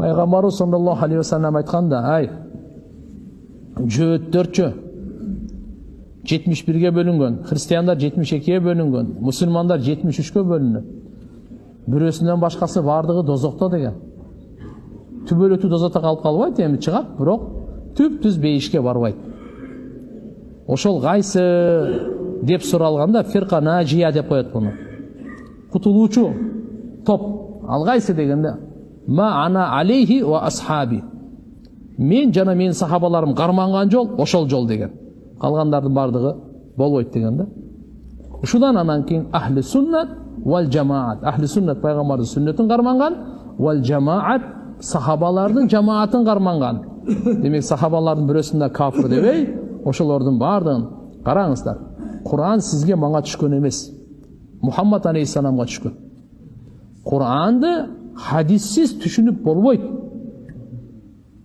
Пайғамбарыбыз саллаллаху алейхи вассалам айтқанда, ай, жөөттөрчү 71-ге бөлінген, христиандар 72-ге бөлінген, мұсылмандар 73-ге бөлінген. Бүресінен башқасы бардығы дозоқта деген. Түбөлөтү дозоқта қалып қалбайды, эми чыгат, бирок түп-түз бейишке барбайт. Ошол кайсы деп суралганда фирка нажия деп коет буну. Кутулуучу топ. Ал кайсы дегенде ма ана алейхи ва асхаби. Мен жана менин сахабаларым карманган жол ошол жол деген. Калгандардын бардыгы болбойт деген да. Ушудан анан кийин ахли суннат вал жамаат. Ахли суннат пайгамбардын сүннөтүн карманган, вал жамаат сахабалардын жамаатын карманган. Демек сахабалардын бирөөсүндө кафир дебей, ошолордун бардыгын караңыздар. Кур'ан сизге мага түшкөн эмес. Мухаммад алейхиссаламга түшкөн. Кур'анды хадиссиз түшүнүп болбойт.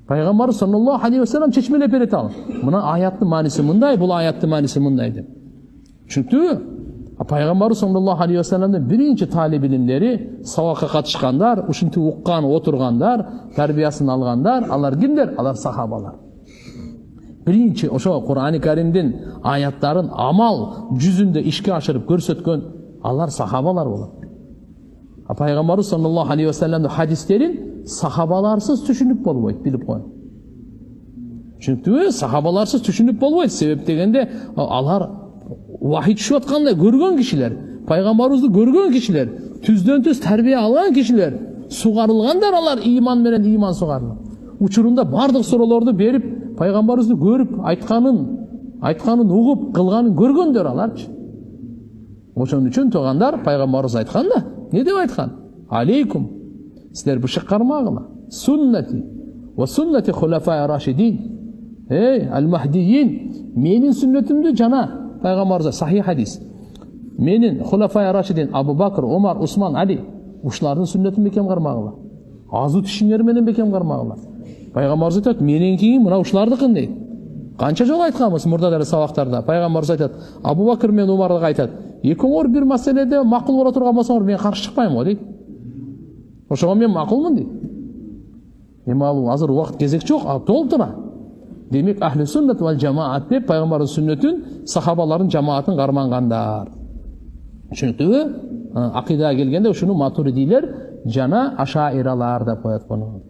Пайгамбар саллаллаху алейхи вассалам чечмелеп берет ал. Мына аяттын мааниси мындай, бул аяттын мааниси мындай деп. Чүнктү Пайгамбар саллаллаху алейхи вассаламдын биринчи талиб илимдери, сабакка катышкандар, ушинтип уккан, отургандар, тарбиясын алгандар, алар кимдер? Алар сахабалар. Биринчи ошо Кур'ани Каримдин аяттарын амал жүзүндө ишке ашырып көрсөткөн алар сахабалар болот. Пайгамбар саллаллаху алейхи вассаламдын хадистерин сахабаларсыз түшүнүп болбойт, билип коюң. Чүнктү сахабаларсыз түшүнүп болбойт. Себеп дегенде алар вахий түшүп аткандай көргөн кишилер, пайгамбарыбызды көргөн кишилер, түздөн түз тарбия алган кишилер, сугарылгандар алар иман менен иман сугарылып. Учурунда бардык суроолорду берип, пайгамбарыбызды көрүп, айтканын угуп, кылганын көргөндөр аларчы. Ошон үчүн тугандар пайгамбарыбыз айтканда, не деп айткан? Алейкум, силер бышык кармагыла. Суннати ва суннати хулафаи рашидин. Ал-Махдиин, менин сүннөтүмдү жана пайгамбарыбыз сахih хадис. Менин хулафаи рашидин Абу Бакр, Умар, Усман, Али, ушулардын сүннөтүн бекем кармагыла. Азу тишиңер менен бекем кармагыла. Пайгамбарыбыз айтат, менен кийин мына ушулардыкын дейт. Канча жолу айтканбыз мурда деле сабактарда. Пайгамбарыбыз айтат, Абу Бакр менен Умарга айтат, экөөңөр бир маселеде макул боло турган болсоңор мен каршы чыкпайм го дейт. Ошого мен макулмун дейт. Эми ал азыр убакыт кезек жок, ал толтура. Демек ахли суннат вал жамаат деп пайгамбардын сүннөтүн, сахабалардын жамаатын кармангандар. Түшүнүктүүбү? Акыйдага келгенде ушуну матуридилер жана ашаиралар деп коет буну.